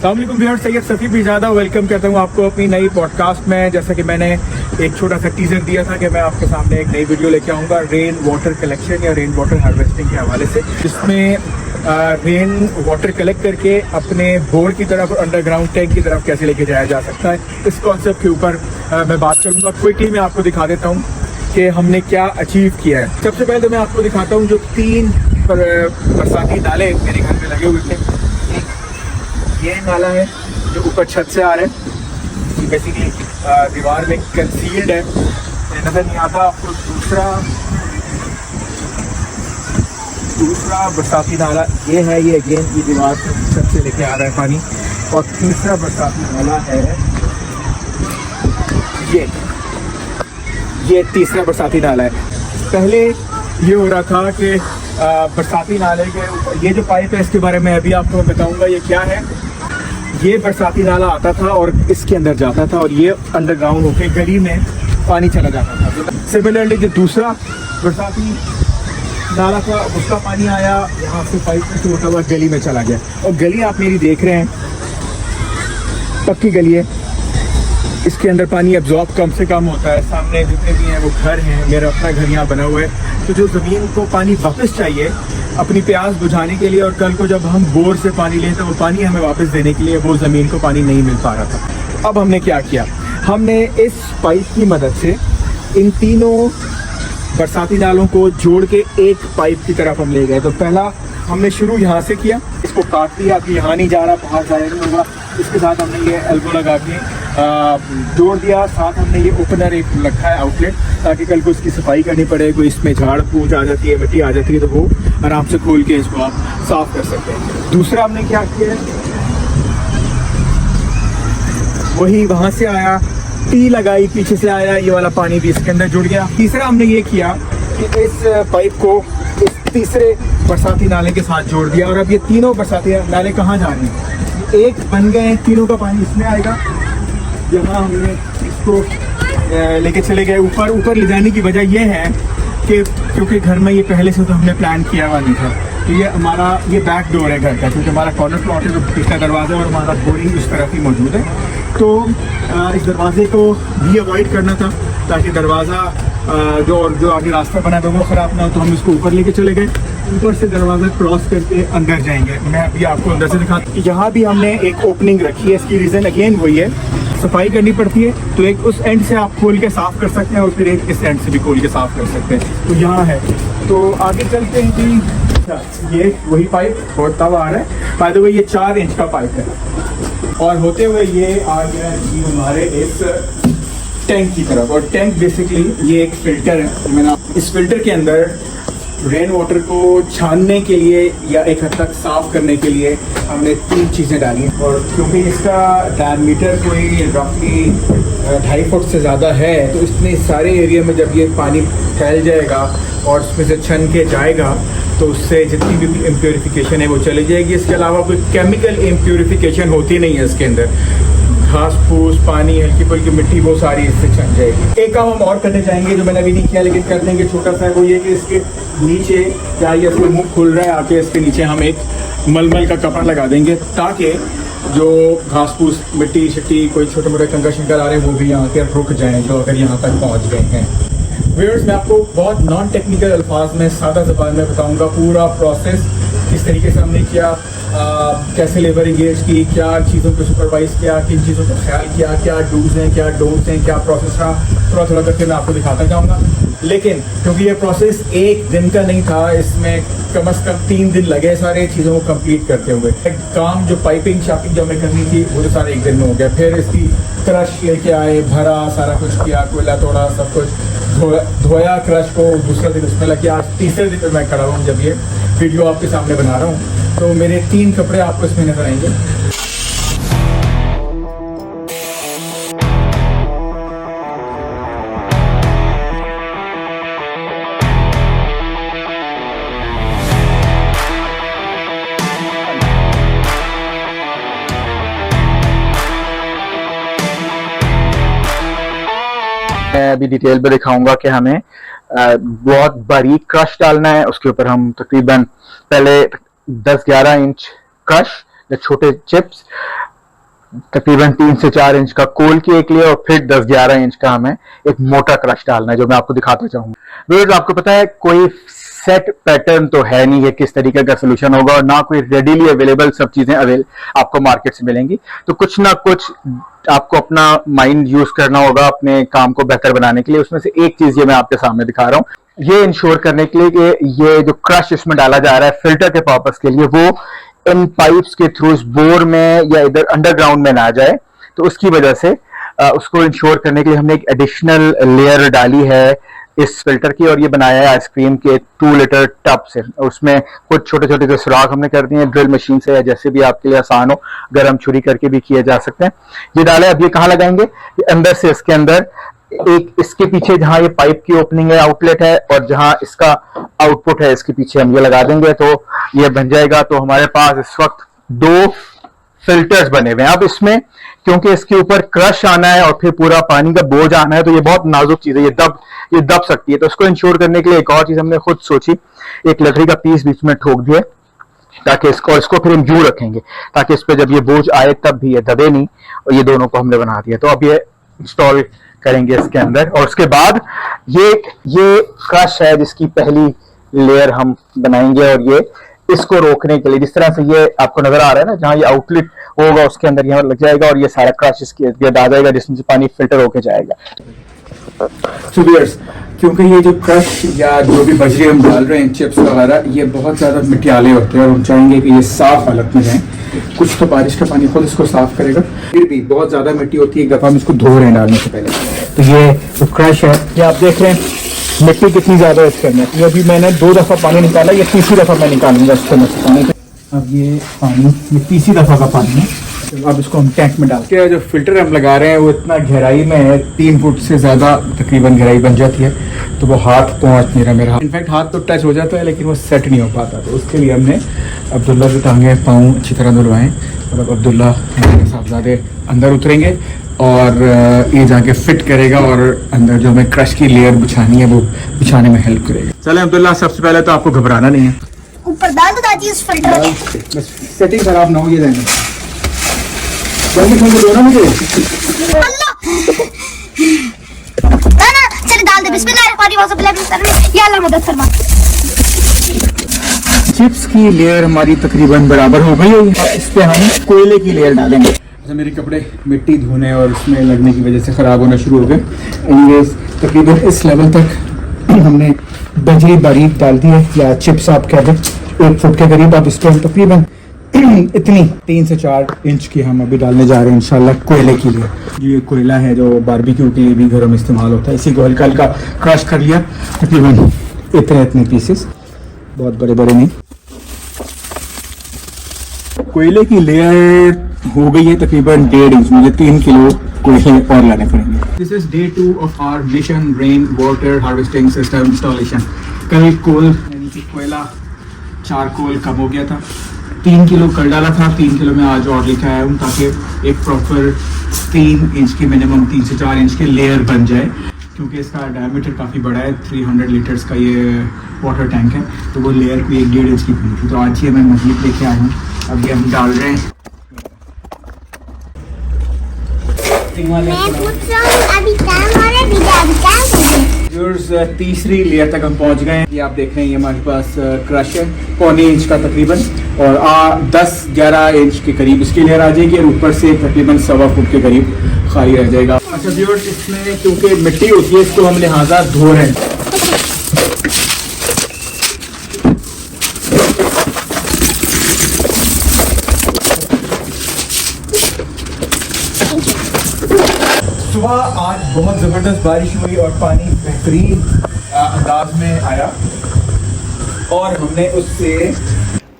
अस्सलामुअलैकुम viewers, Syed Safi बिजादा welcome करता हूँ आपको अपनी नई पॉडकास्ट में। जैसा कि मैंने एक छोटा सा टीज़र दिया था कि मैं आपके सामने एक नई वीडियो लेके आऊँगा रेन वाटर कलेक्शन या रेन वाटर हार्वेस्टिंग के हवाले से, जिसमें रेन वाटर कलेक्ट करके अपने बोर की तरफ और अंडरग्राउंड टैंक की तरफ कैसे लेके जाया जा सकता है। इस कॉन्सेप्ट के ऊपर मैं बात करूँगा। क्विकली मैं आपको दिखा देता हूँ कि हमने क्या अचीव किया है। सबसे पहले तो मैं आपको दिखाता हूँ जो 3 बरसाती नाले मेरे घर में लगे हुए थे। ये नाला है जो ऊपर छत से आ रहा है, बेसिकली दीवार में कंसील्ड है, नज़र नहीं आता आपको। दूसरा बरसाती नाला ये है, ये अगेन की दीवार से छत से लेके आ रहा है पानी। और तीसरा बरसाती नाला है ये तीसरा बरसाती नाला है। पहले ये हो रहा था कि बरसाती नाले के ये जो पाइप है इसके बारे में अभी आपको बताऊंगा ये क्या है। ये बरसाती नाला आता था और इसके अंदर जाता था और ये अंडरग्राउंड होके गली में पानी चला जाता था। सिमिलरली जो दूसरा बरसाती नाला था उसका पानी आया यहाँ से पाइप से होता हुआ गली में चला गया। और गली आप मेरी देख रहे हैं, पक्की गली है, इसके अंदर पानी एब्जॉर्ब कम से कम होता है। सामने जितने भी हैं वो घर हैं, मेरा अपना घर यहाँ बना हुआ है। तो जो ज़मीन को पानी वापस चाहिए अपनी प्यास बुझाने के लिए, और कल को जब हम बोर से पानी लें तो वो पानी हमें वापस देने के लिए वो ज़मीन को पानी नहीं मिल पा रहा था। अब हमने क्या किया, हमने इस पाइप की मदद से इन तीनों बरसाती नालों को जोड़ के एक पाइप की तरफ हम ले गए। तो पहला हमने शुरू यहाँ से किया, इसको काट दिया कि यहाँ नहीं जा रहा, बाहर जाया नहीं होगा। इसके साथ हमने ये एल्बो लगा के जोड़ दिया। साथ हमने ये ओपनर एक रखा है आउटलेट, ताकि कल को इसकी सफाई करनी पड़े, कोई इसमें झाड़ फूस आ जाती है, मिट्टी आ जाती है, तो वो आराम से खोल के इसको आप साफ कर सकते हैं। दूसरा हमने क्या किया, वही वहाँ से आया, टी लगाई, पीछे से आया, ये वाला पानी भी इसके अंदर जुड़ गया। तीसरा हमने ये किया कि इस पाइप को इस तीसरे बरसाती नाले के साथ जोड़ दिया। और अब ये तीनों बरसाती नाले कहाँ जा रहे हैं, एक बन गए हैं, तीनों का पानी इसमें आएगा। यहाँ हमने इसको लेके चले गए ऊपर ले जाने की वजह यह है कि क्योंकि घर में ये पहले से तो हमने प्लान किया हुआ नहीं था। तो ये हमारा ये बैक डोर है घर का, क्योंकि हमारा कॉर्नर प्लॉट है, तो पिछला दरवाज़ा और हमारा बोरिंग इस तरफ ही मौजूद है। तो इस दरवाजे को भी अवॉइड करना था ताकि दरवाज़ा जो आगे रास्ता बना है वो ख़राब ना हो। तो हम इसको ऊपर लेके चले गए, ऊपर से दरवाज़ा क्रॉस करके अंदर जाएंगे। मैं अभी आपको अंदर से दिखाता हूँ। यहाँ भी हमने एक ओपनिंग रखी है, इसकी रीज़न अगेन वही है, सफाई करनी पड़ती है। तो एक उस एंड से आप खोल के साफ़ कर सकते हैं और फिर एक इस एंड से भी खोल के साफ़ कर सकते हैं। तो यहाँ है, तो आगे चलते हैं जी। ये वही पाइप बढ़ता हुआ आ रहा है। बाय द वे ये 4 इंच का पाइप है और होते हुए ये आ गया जी हमारे इस टैंक की तरफ। और टैंक बेसिकली ये एक फ़िल्टर है। मैंने इस फिल्टर के अंदर रेन वाटर को छानने के लिए या एक हद तक साफ़ करने के लिए हमने 3 चीज़ें डाली हैं। और क्योंकि इसका डायमीटर कोई रफली 2.5 फुट से ज़्यादा है, तो इसमें सारे एरिया में जब ये पानी फैल जाएगा और उसमें से छन के जाएगा तो उससे जितनी भी इम्प्योरिफिकेशन है वो चली जाएगी। इसके अलावा कोई केमिकल इम्प्योरिफिकेशन होती नहीं है इसके अंदर। घास फूस, पानी, हल्की फुल्की मिट्टी, वो सारी इससे छन जाएगी। एक काम हम और करने जाएंगे जो मैंने अभी नहीं किया लेकिन कर देंगे, छोटा सा, वो ये कि इसके नीचे क्या ये इसको मुँह खुल रहा है, आके इसके नीचे हम एक मलमल का कपड़ा लगा देंगे ताकि जो घास फूस, मिट्टी शिट्टी, कोई छोटे मोटे कंकर शंकर आ रहे हैं वो भी यहाँ के रुक जाएँ जो अगर यहाँ तक पहुँच गए हैं। व्यूअर्स, मैं आपको बहुत नॉन टेक्निकल अल्फाज में, सादा ज़बान में बताऊंगा पूरा प्रोसेस किस तरीके से हमने किया, कैसे लेबर इंगेज की, क्या चीज़ों को सुपरवाइज़ किया, किन चीज़ों का ख्याल किया, क्या डूज हैं, क्या डोंट्स हैं, क्या प्रोसेस रहा, थोड़ा करके मैं आपको दिखाता जाऊँगा। लेकिन क्योंकि ये प्रोसेस एक दिन का नहीं था, इसमें कम से कम 3 दिन लगे सारे चीज़ों को कंप्लीट करते हुए। काम जो पाइपिंग शापिंग जो हमें करनी थी वो तो सारे एक दिन में हो गया। फिर इसकी क्रश लेके आए, भरा, सारा कुछ किया, कोयला तोड़ा, सब कुछ धोया क्रश को, दूसरा दिन उसमें लग गया। आज तीसरे दिन पर मैं खड़ा हूँ जब ये वीडियो आपके सामने बना रहा हूँ। तो मेरे 3 कपड़े आपको इसमें नजर आएंगे। मैं अभी डिटेल पे दिखाऊंगा कि हमें बहुत बारीक क्रश डालना है। उसके ऊपर हम तकरीबन पहले 10-11 इंच क्रश या छोटे चिप्स तकरीबन 3 से 4 इंच का कोल की एक लेयर और फिर 10-11 इंच का हमें एक मोटा क्रश डालना है, जो मैं आपको दिखाता चाहूंगा। व्यूअर्स, आपको पता है कोई सेट पैटर्न तो है नहीं है किस तरीके का सोल्यूशन होगा, और ना कोई रेडीली अवेलेबल सब चीजें आपको मार्केट से मिलेंगी। तो कुछ ना कुछ आपको अपना माइंड यूज करना होगा अपने काम को बेहतर बनाने के लिए। उसमें से एक चीज ये मैं आपके सामने दिखा रहा हूँ, ये इंश्योर करने के लिए कि ये जो क्रश इसमें डाला जा रहा है फिल्टर के पर्पस के लिए, वो इन पाइप्स के थ्रू इस बोर में या इधर अंडरग्राउंड में ना जाए। तो उसकी वजह से उसको इंश्योर करने के लिए हमने एक एडिशनल लेयर डाली है इस फिल्टर की, और ये बनाया है आइसक्रीम के 2 लीटर टब से। उसमें कुछ छोटे छोटे जो सुराख हमने कर दिए हैं ड्रिल मशीन से, या जैसे भी आपके लिए आसान हो, गरम छुरी करके भी किए जा सकते हैं। ये डाले, अब ये कहाँ लगाएंगे, ये अंदर से इसके अंदर एक इसके पीछे जहां ये पाइप की ओपनिंग है, आउटलेट है, और जहां इसका आउटपुट है इसके पीछे हम ये लगा देंगे, तो ये बन जाएगा। तो हमारे पास इस वक्त 2 फिल्टर्स बने हुए हैं। अब इसमें क्योंकि इसके ऊपर क्रश आना है और फिर पूरा पानी का बोझ आना है, तो ये बहुत नाजुक चीज है, ये दब सकती है। तो इसको इंश्योर करने के लिए एक और चीज हमने खुद सोची, एक लकड़ी का पीस बीच में ठोक दिया, ताकि इसको फिर हम यूं रखेंगे ताकि इस पे जब ये बोझ आए तब भी ये दबे नहीं, और ये दोनों को हमने बना दिया। तो अब ये इंस्टॉल करेंगे इसके अंदर, और उसके बाद ये क्रश है जिसकी पहली लेयर हम बनाएंगे, और ये इसको रोकने के लिए जिस तरह से ये आपको नजर आ रहा है ना, जहां ये आउटलेट होगा उसके अंदर यहाँ लग जाएगा, और ये सारा क्रश इसके इर्द आ जाएगा जिसमें से पानी फिल्टर होके जाएगा। So viewers, क्योंकि ये जो क्रश या जो भी बजरी हम डाल रहे हैं, चिप्स वगैरह, ये बहुत ज़्यादा मिट्टियाले होते हैं और हम चाहेंगे कि ये साफ हालत में रहें। कुछ तो बारिश का पानी खुद इसको साफ करेगा, फिर भी बहुत ज़्यादा मिट्टी होती है, एक दफ़ा हम इसको धो रहे हैं डालने से पहले। तो ये जो क्रश है, ये आप देख रहे हैं मिट्टी कितनी ज़्यादा है इसके अंदर। ये अभी मैंने 2 दफ़ा पानी निकाला, ये तीसरी दफ़ा मैं निकालूंगा इसके अंदर से पानी। अब ये पानी, ये तीसरी दफ़ा का पानी है। अब इसको हम टैंक में डालते हैं। जो फिल्टर हम लगा रहे हैं वो इतना गहराई में है, 3 फुट से ज़्यादा तकरीबन गहराई बन जाती है, तो वो हाथ पहुँच नहीं रहा मेरा। इनफैक्ट हाथ तो टच हो जाता है लेकिन वो सेट नहीं हो पाता। तो उसके लिए हमने अब्दुल्ला से टांगे पाँव अच्छी तरह धुलवाएँ, और अब अब्दुल्ला हमारे साहबजादे अंदर उतरेंगे और ये जाके फिट करेगा, और अंदर जो हमें क्रश की लेयर बिछानी है वो बिछाने में हेल्प करेगा। चले अब्दुल्ला, सबसे पहले तो आपको घबराना नहीं है, ऊपर डाल दो ताकि इस फिल्टर में बस सेटिंग खराब ना हो। ये देंगे दो ना मुझे, अल्लाह ना चल डाल दे। बिस्मिल्लाह, या अल्लाह मदद फरमा। चिप्स की लेयर हमारी तकरीबन बराबर हो गई है। इस पे हम कोयले की लेयर डालेंगे। अच्छा, मेरे कपड़े मिट्टी धोने और उसमें लगने की वजह से ख़राब होना शुरू हो गए। एनीवेज तकरीबन इस लेवल तक हमने बजरी बारीक डाल दी है, या चिप्स आप कह दें, 1 फुट के करीब। अब इस पर हम तकरीबन इतनी 3 से 4 इंच की हम अभी डालने जा रहे हैं इंशाल्लाह कोयले के लिए। ये कोयला है जो बारबेक्यू के लिए भी घरों में इस्तेमाल होता है। इसी को हल्का हल्का क्रश कर लिया, तकरीबन इतने पीसेस, बहुत बड़े बड़े नहीं। कोयले की लेयर हो गई है तकरीबन 1.5 इंच। मुझे 3 किलो कोयले और लाने पड़ेंगे। This is day 2 of our mission rain water harvesting system installation. कल कोल यानी कि कोयला चारकोल कम हो गया था, 3 किलो कल डाला था, 3 किलो में आज और लेके आया हूँ, ताकि एक प्रॉपर 3 इंच की मिनिमम 3 से 4 इंच की लेयर बन जाए, क्योंकि इसका डायमीटर काफ़ी बड़ा है। 300 लीटर्स का ये वाटर टैंक है, तो वो लेयर कोई 1-1.5 इंच की बनी थी। तो आज ये मैं मजीद लेके आया हूँ। अब ये हम डाल रहे हैं। मैं पूछ रहा हूँ अभी काम हो रहा है, अभी काम कर रहे हैं। व्यूअर्स, तीसरी लेयर तक हम पहुंच गए हैं। ये आप देख रहे हैं, ये हमारे पास क्रश है 1.25 इंच का तकरीबन, और 10-11 इंच के करीब इसकी लेयर आ जाएगी, और ऊपर से तकरीबन 1.25 फुट के करीब खाली रह जाएगा। अच्छा व्यूअर्स, इसमें क्योंकि मिट्टी होती है, इसको हम लिहाजा धो रहे हैं। सुबह आज बहुत ज़बरदस्त बारिश हुई और पानी बेहतरीन अंदाज में आया, और हमने उससे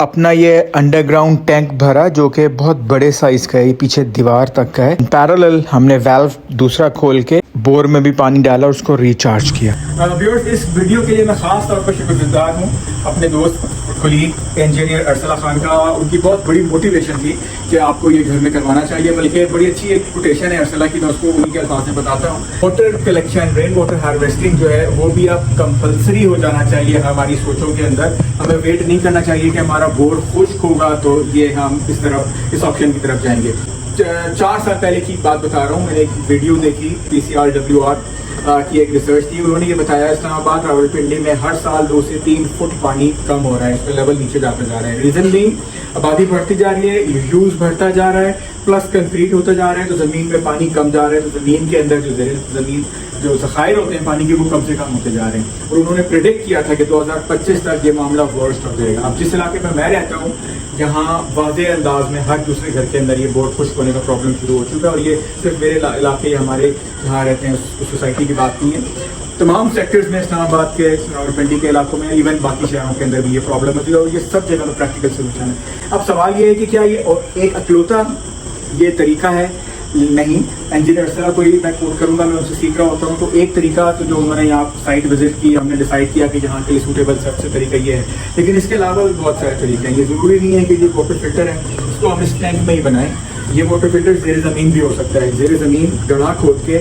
अपना ये अंडरग्राउंड टैंक भरा, जो कि बहुत बड़े साइज का है, ये पीछे दीवार तक का है। पैरेलल हमने वाल्व दूसरा खोल के बोर में भी पानी डाला और उसको रिचार्ज किया। व्यूअर्स, इस वीडियो के लिए मैं खास तौर पर शुक्रगुजार हूँ अपने दोस्त कुलीग इंजीनियर अरसला खान का। उनकी बहुत बड़ी मोटिवेशन थी कि आपको ये घर में करवाना चाहिए, बल्कि बड़ी अच्छी एक कोटेशन है अरसला की, मैं उसको उन्हीं के अल्फाज में बताता हूँ। Water collection, rain water harvesting जो है वो भी अब कंपलसरी हो जाना चाहिए हमारी सोचों के अंदर। हमें वेट नहीं करना चाहिए कि हमारा बोर खुश्क होगा तो ये हम इस ऑप्शन की तरफ जाएंगे। 4 साल पहले की बात बता रहा हूँ, मैंने एक वीडियो देखी PCRWR की एक रिसर्च थी। उन्होंने ये बताया इस्लामाबाद रावलपिंडी में हर साल 2 से 3 फुट पानी कम हो रहा है, इसका लेवल नीचे जाता जा रहा है। रीजन भी आबादी बढ़ती जा रही है, यूज बढ़ता जा रहा है, प्लस कंक्रीट होता जा रहा है, तो जमीन में पानी कम जा रहा है, तो जमीन के अंदर जो जमीन जो ज़खायर होते हैं पानी के वो कम से कम होते जा रहे हैं। और उन्होंने प्रेडिक्ट किया था कि 2025 तक ये मामला वर्स्ट हो जाएगा। अब जिस इलाके में मैं रहता हूँ यहाँ वाज़ेह अंदाज में हर दूसरे घर के अंदर ये बोर्ड खुश्क होने का प्रॉब्लम शुरू हो चुका है। और ये सिर्फ मेरे इलाके हमारे जहाँ रहते हैं उस सोसाइटी की बात नहीं है, तमाम सेक्टर्स में इस्लामाबाद के रावलपिंडी के इलाकों में, इवन बाकी शहरों के अंदर भी ये प्रॉब्लम होती है और ये सब जगह में प्रैक्टिकल सोल्यूशन है। अब सवाल ये है कि क्या ये एक अकलौता ये तरीका है? नहीं, इंजीनियर सर को मैं कोट करूंगा, मैं उनसे सीख रहा होता हूँ। तो एक तरीका तो जो उन्होंने यहाँ साइट विजिट की, हमने डिसाइड किया कि यहाँ के लिए सूटेबल सबसे तरीका ये है, लेकिन इसके अलावा भी बहुत सारे तरीके हैं। ये ज़रूरी नहीं है कि ये वाटर फिल्टर है इसको हम इस टैंक में ही बनाएं। ये वाटर फिल्टर ज़ेर ज़मीन भी हो सकता है। ज़ेर ज़मीन गड्ढा खोद के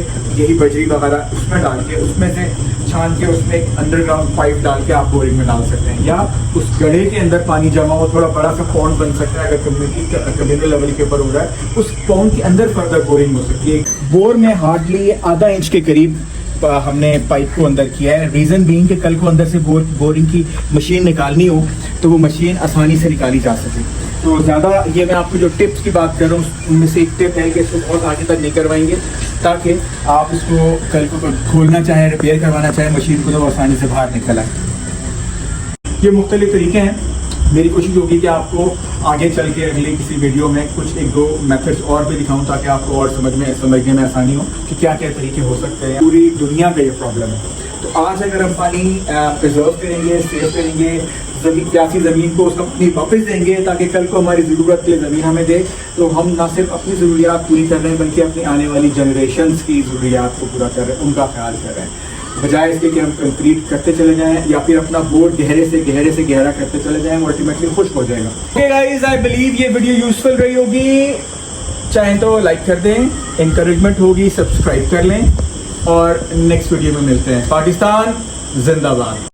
यही बजरी वगैरह उसमें डाल के, उसमें से छान के उसमें एक अंडरग्राउंड पाइप डाल के आप बोरिंग में डाल सकते हैं, या उस गड्ढे के अंदर पानी जमा हो, थोड़ा बड़ा सा पॉन्ड बन सकता है अगर कम्युनिटी लेवल के ऊपर हो रहा है, उस पॉन्ड के अंदर फर्दर बोरिंग हो सकती है। बोर में हार्डली आधा इंच के करीब हमने पाइप को अंदर किया है। रीज़न बीइंग कि कल को अंदर से बोरिंग की मशीन निकालनी हो तो वो मशीन आसानी से निकाली जा सके। तो ज़्यादा ये मैं आपको जो टिप्स की बात कर रहा हूँ उनमें से एक टिप है कि इसको बहुत आगे तक नहीं करवाएंगे, ताकि आप इसको कल को खोलना चाहें, रिपेयर करवाना चाहें मशीन को, तो आसानी से बाहर निकल आए। ये मुख्तलिफ तरीके हैं। मेरी कोशिश होगी कि आपको आगे चल के अगले किसी वीडियो में कुछ 1-2 मेथड्स और भी दिखाऊं, ताकि आपको और समझने में आसानी हो कि क्या क्या तरीके हो सकते हैं। पूरी दुनिया का ये प्रॉब्लम है। तो आज अगर हम पानी प्रिजर्व करेंगे, सेव करेंगे, प्यासी ज़मीन को उसको अपनी वापस देंगे ताकि कल को हमारी ज़रूरत के लिए ज़मीन हमें दे, तो हम ना सिर्फ अपनी ज़रूरियात पूरी कर रहे हैं बल्कि अपनी आने वाली जनरेशन्स की ज़रूरियात को पूरा कर रहे हैं, उनका ख्याल कर रहे हैं, बजाय इसके कि हम कंक्रीट करते चले जाएं या फिर अपना बोर्ड गहरे से गहरा करते चले जाएं, अल्टीमेटली खुश्क हो जाएगा। ओके गाइस, आई बिलीव ये वीडियो यूजफुल रही होगी। चाहें तो लाइक कर दें, इंकरेजमेंट होगी, सब्सक्राइब कर लें और नेक्स्ट वीडियो में मिलते हैं। पाकिस्तान जिंदाबाद।